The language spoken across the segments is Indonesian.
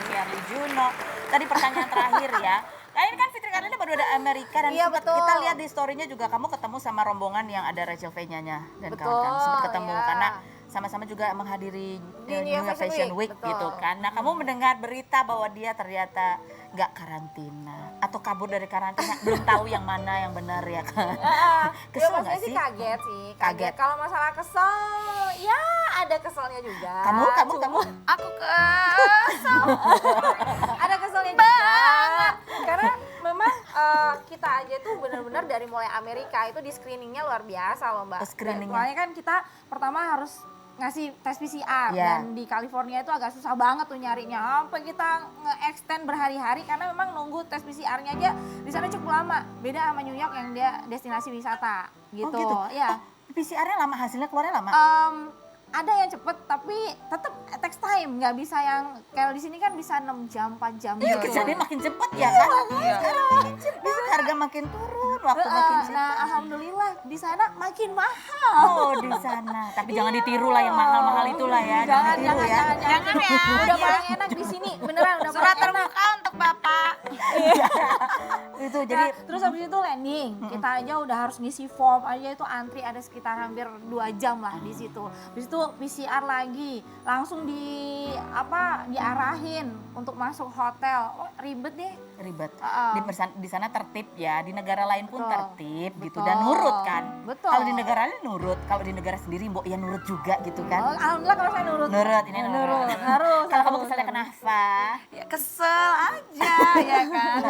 Shirley Juno. Tadi pertanyaan terakhir ya. Nah ini kan Fitri Karlina baru ada Amerika dan Iya, sempat betul. kita lihat di story-nya juga kamu ketemu sama rombongan yang ada Rachel V-nya dan Betul, kawan-kawan sempat ketemu ya. karena sama-sama juga menghadiri Di New York Fashion Week betul. gitu kan. Nah kamu mendengar berita bahwa dia ternyata nggak karantina atau kabur dari karantina, belum tahu yang mana yang benar ya kan. Kesel Ya nggak maksudnya sih sih? kaget sih. Kaget. Kalau masalah kesel, ya ada keselnya juga. Kamu. Aku kesel. Ada keselnya juga. Karena memang kita aja tuh benar-benar dari mulai Amerika itu di screeningnya luar biasa loh Mbak. Oh, screeningnya. Soalnya kan kita pertama harus ngasih tes PCR Iya. dan di California itu agak susah banget tuh nyarinya. Sampai kita nge-extend berhari-hari karena memang nunggu tes PCR-nya aja di sana cukup lama. Beda sama New York yang dia destinasi wisata gitu. Oh gitu. Ya. Oh, PCR-nya lama, hasilnya keluarnya lama. Ada yang cepet tapi tetap takes time, nggak bisa yang kalau di sini kan bisa 6 jam 4 jam Iya, gitu. kejadian makin cepet ya kan? Sekarang makin cepet, harga makin turun, waktu makin cepat. Nah alhamdulillah di sana makin mahal. Oh di sana, tapi jangan ditiru lah yang mahal-mahal itulah ya, jangan ditiru ya. Jangan ya. Udah paling enak di sini, beneran udah Surat paling enak. terbuka untuk Bapak. Itu Nah, jadi terus habis itu landing, kita aja udah harus ngisi form aja itu antri ada sekitar hampir 2 jam lah di situ. Habis itu PCR lagi, langsung diarahin untuk masuk hotel. Oh, ribet deh. ribet. Uh-uh. Di sana tertib ya, di negara lain pun Betul. tertib gitu Betul. dan nurut kan. Betul. Kalau di negara lain nurut, kalau di negara sendiri mbok ya nurut juga gitu Oh, kan. alhamdulillah kalau saya nurut. Nurut, ini nurut. Harus. Kalau kamu keselnya kenapa? Ya kesel aja ya kan.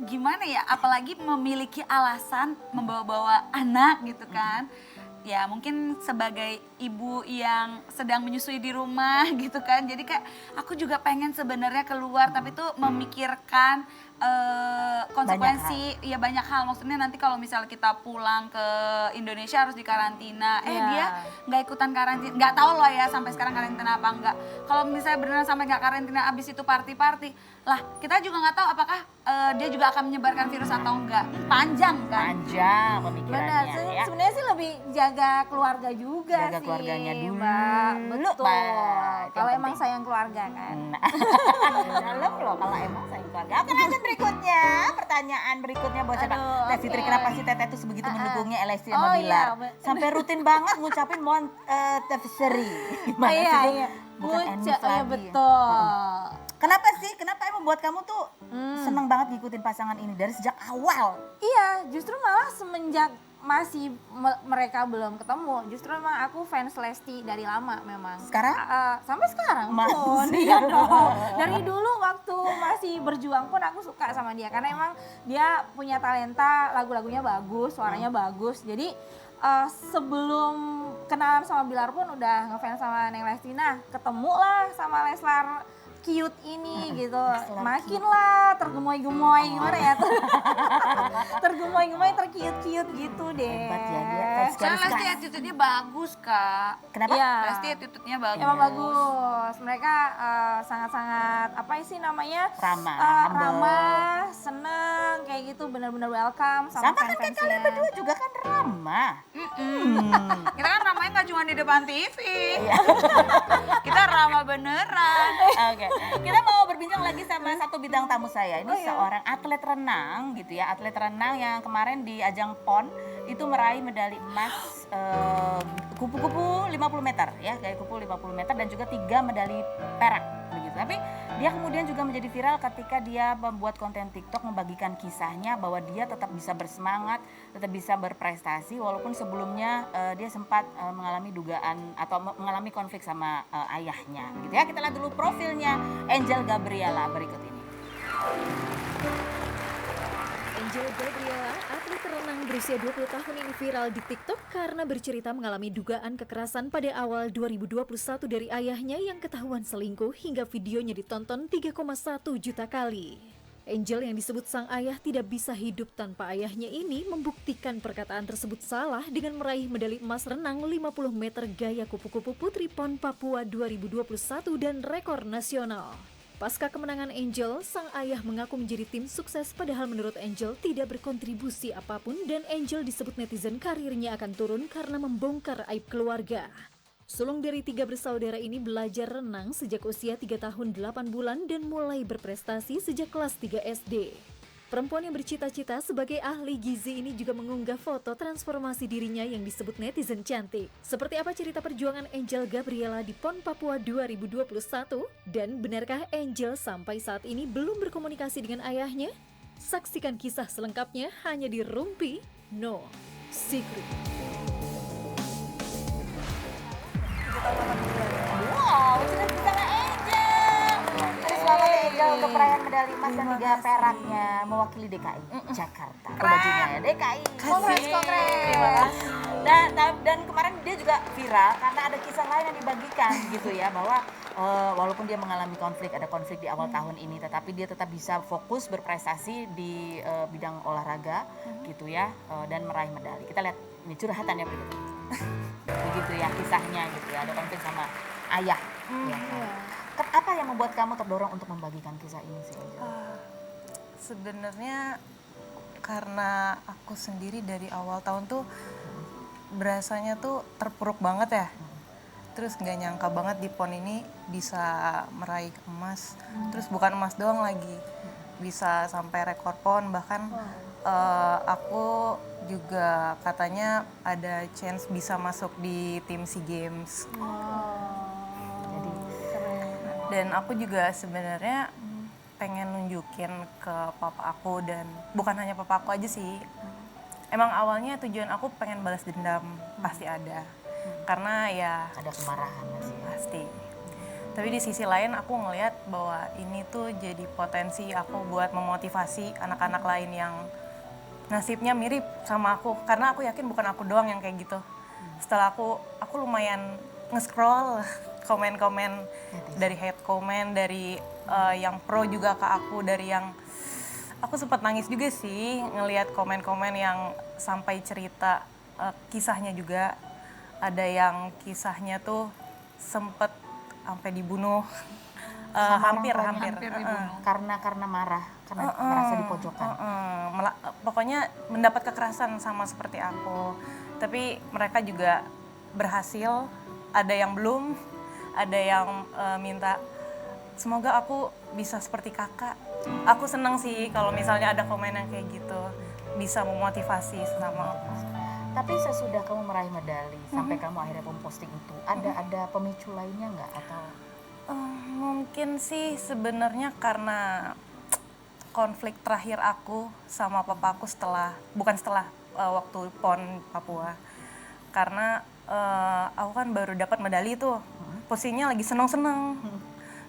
Gimana ya, apalagi memiliki alasan membawa-bawa anak gitu kan. Ya mungkin sebagai ibu yang sedang menyusui di rumah gitu kan. Jadi kayak aku juga pengen sebenarnya keluar tapi tuh memikirkan konsekuensi ya banyak hal. Maksudnya nanti kalau misalnya kita pulang ke Indonesia harus dikarantina. Iya. Dia nggak ikutan karantina. Nggak tahu loh ya sampai sekarang karantina apa enggak. Kalau misalnya beneran sampai nggak karantina abis itu party-party. Lah kita juga nggak tahu apakah dia juga akan menyebarkan virus atau enggak. Panjang kan. Panjang Benar, pemikirannya ya. sebenarnya sih lebih jaga keluarga juga Jaga sih. keluarganya dulu, Mbak. Betul. Mbak. Itu Kalau yang emang penting. sayang keluarga kan. Nah, dalam loh kalau emang sayang keluarga. Oke lanjut berikutnya. Pertanyaan berikutnya buat siapa? Aduh, Teh Fitri, oke. kenapa sih Teteh tuh sebegitu mendukungnya LSD sama Oh, Bilar? iya, Sampai rutin banget ngucapin mohon Teh Fitri. Gimana sih Bu? Iya. Bukan Buca, Enif ya lagi ya? betul. Kenapa sih? Kenapa emang buat kamu tuh seneng banget ngikutin pasangan ini dari sejak awal? Iya, justru malah semenjak masih mereka belum ketemu, justru memang aku fans Lesti dari lama memang. Sekarang? Sampai sekarang pun, Masih? iya dong. Dari dulu waktu masih berjuang pun aku suka sama dia karena emang dia punya talenta, lagu-lagunya bagus, suaranya bagus. Jadi sebelum kenalan sama Bilar pun udah ngefans sama Neng Lesti. Nah, ketemu lah sama Leslar cute ini gitu. Leslar Makin lah tergemoy-gemoy gimana ya? Tergemoy-gemoy, terkiut-kiut gitu deh. Hebat ya dia. Soalnya Lesti attitude-nya bagus Kak. Kenapa? Iya. Lesti attitude-nya bagus. Emang bagus. Mereka sangat-sangat apa sih namanya? Ramah, humble. Ramah, seneng kayak gitu, benar-benar welcome Sama sama kan kayak fans-fansnya. kalian berdua juga kan ramah. Kita kan ramanya nggak cuma di depan TV. Iya. Kita ramah beneran. Oke, kita mau berbincang lagi sama satu bidang tamu saya. Ini seorang atlet renang gitu ya, atlet renang yang kemarin di ajang PON itu meraih medali emas kupu-kupu 50 meter ya, gaya kupu 50 meter dan juga 3 medali perak begitu. Tapi dia kemudian juga menjadi viral ketika dia membuat konten TikTok membagikan kisahnya bahwa dia tetap bisa bersemangat, tetap bisa berprestasi walaupun sebelumnya dia sempat mengalami dugaan atau mengalami konflik sama ayahnya gitu ya. Kita lihat dulu profilnya Angel Gabriela berikut ini. Angel Gabriela, atlet renang berusia 20 tahun ini viral di TikTok karena bercerita mengalami dugaan kekerasan pada awal 2021 dari ayahnya yang ketahuan selingkuh hingga videonya ditonton 3,1 juta kali. Angel yang disebut sang ayah tidak bisa hidup tanpa ayahnya ini membuktikan perkataan tersebut salah dengan meraih medali emas renang 50 meter gaya kupu-kupu Putri PON Papua 2021 dan rekor nasional. Pasca kemenangan Angel, sang ayah mengaku menjadi tim sukses padahal menurut Angel tidak berkontribusi apapun dan Angel disebut netizen karirnya akan turun karena membongkar aib keluarga. Sulung dari 3 bersaudara ini belajar renang sejak usia 3 tahun 8 bulan dan mulai berprestasi sejak kelas 3 SD. Perempuan yang bercita-cita sebagai ahli gizi ini juga mengunggah foto transformasi dirinya yang disebut netizen cantik. Seperti apa cerita perjuangan Angel Gabriela di PON Papua 2021? Dan benarkah Angel sampai saat ini belum berkomunikasi dengan ayahnya? Saksikan kisah selengkapnya hanya di Rumpi No Secret. Wow, sudah bersama Angel. Terus selamat ya Angel untuk perayaan medali emas dan 3 peraknya mewakili DKI Jakarta. Oh, bajunya ya DKI. Kongres. Terima kasih. Dan kemarin dia juga viral karena ada kisah lain yang dibagikan gitu ya, bahwa walaupun dia mengalami ada konflik di awal tahun ini, tetapi dia tetap bisa fokus berprestasi di bidang olahraga gitu ya, dan meraih medali. Kita lihat ini curhatannya begitu. Begitu ya kisahnya gitu ya, ada konflik sama ayah. Ya, kan. Apa yang membuat kamu terdorong untuk membagikan kisah ini sih Angel? Sebenarnya karena aku sendiri dari awal tahun tuh berasanya tuh terpuruk banget ya. Terus nggak nyangka banget di PON ini bisa meraih emas. Terus bukan emas doang lagi, bisa sampai rekor PON. Bahkan aku juga katanya ada chance bisa masuk di tim SEA Games. Jadi Dan aku juga sebenarnya pengen nunjukin ke papa aku, dan bukan hanya papa aku aja sih. Emang awalnya tujuan aku pengen balas dendam, pasti ada. Karena ya ada kemarahan sih. pasti. Tapi di sisi lain aku ngelihat bahwa ini tuh jadi potensi aku buat memotivasi anak-anak lain yang nasibnya mirip sama aku. Karena aku yakin bukan aku doang yang kayak gitu. Setelah aku lumayan nge-scroll komen-komen dari hate comment, dari yang pro juga ke aku, dari yang aku sempat nangis juga sih ngelihat komen-komen yang sampai cerita kisahnya juga. Ada yang kisahnya tuh sempet sampai dibunuh, hampir dibunuh. Karena marah, karena merasa dipojokkan. Pokoknya mendapat kekerasan sama seperti aku. Tapi mereka juga berhasil, ada yang belum, ada yang minta semoga aku bisa seperti kakak. Aku seneng sih kalau misalnya ada komen yang kayak gitu, bisa memotivasi sama aku. Tapi sesudah kamu meraih medali, sampai kamu akhirnya memposting itu, ada pemicu lainnya nggak? Atau Mungkin sih sebenarnya karena konflik terakhir aku sama papaku bukan setelah waktu PON Papua. Karena aku kan baru dapat medali tuh, posisinya lagi seneng-seneng.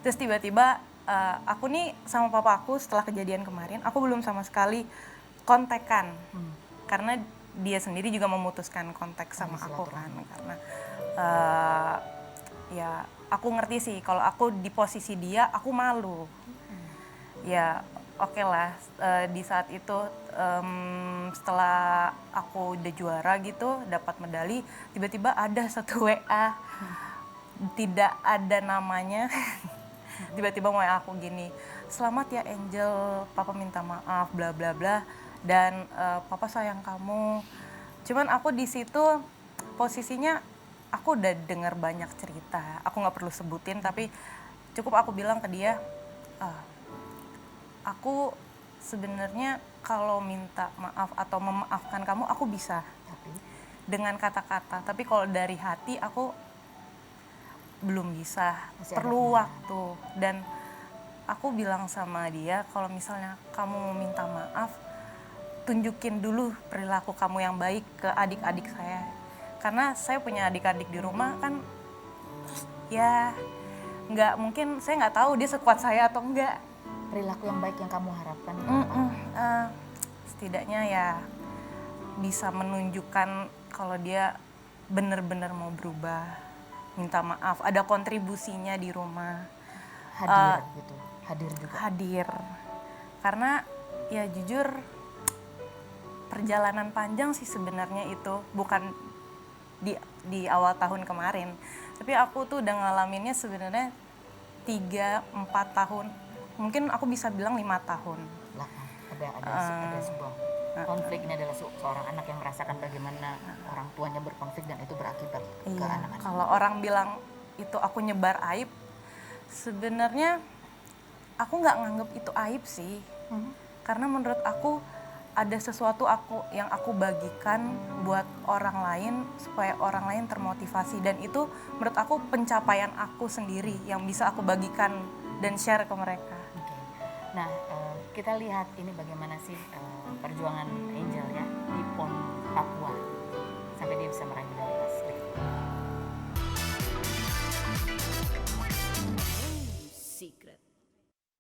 Terus tiba-tiba aku nih sama papaku setelah kejadian kemarin, aku belum sama sekali kontekan. Karena dia sendiri juga memutuskan kontak sama aku kan, karena ya aku ngerti sih kalau aku di posisi dia aku malu. Ya oke lah, di saat itu setelah aku udah juara gitu, dapat medali, tiba-tiba ada satu WA tidak ada namanya. Tiba-tiba WA aku gini, selamat ya Angel, papa minta maaf bla bla bla, dan papa sayang kamu. Cuman aku di situ posisinya aku udah dengar banyak cerita, aku nggak perlu sebutin, tapi cukup aku bilang ke dia, aku sebenarnya kalau minta maaf atau memaafkan kamu aku bisa, dengan kata-kata, tapi kalau dari hati aku belum bisa, perlu waktu. Dan aku bilang sama dia, kalau misalnya kamu mau minta maaf, tunjukin dulu perilaku kamu yang baik ke adik-adik saya. Karena saya punya adik-adik di rumah kan, ya nggak mungkin, saya nggak tahu dia sekuat saya atau enggak. perilaku yang baik yang kamu harapkan? Setidaknya ya bisa menunjukkan kalau dia benar-benar mau berubah, minta maaf, ada kontribusinya di rumah. Hadir gitu, hadir juga. Hadir. Karena ya jujur perjalanan panjang sih sebenarnya itu, bukan di awal tahun kemarin. Tapi aku tuh udah ngalaminnya sebenarnya 3-4 tahun. Mungkin aku bisa bilang 5 tahun. Ada sebuah konflik ini adalah seorang anak yang merasakan bagaimana orang tuanya berkonflik dan itu berakibat ke Iya, anak-anak. kalau orang bilang itu aku nyebar aib, sebenarnya aku nggak nganggep itu aib sih. Karena menurut aku ada sesuatu yang aku bagikan buat orang lain supaya orang lain termotivasi, dan itu menurut aku pencapaian aku sendiri yang bisa aku bagikan dan share ke mereka. Oke. Nah, kita lihat ini bagaimana sih perjuangan Angel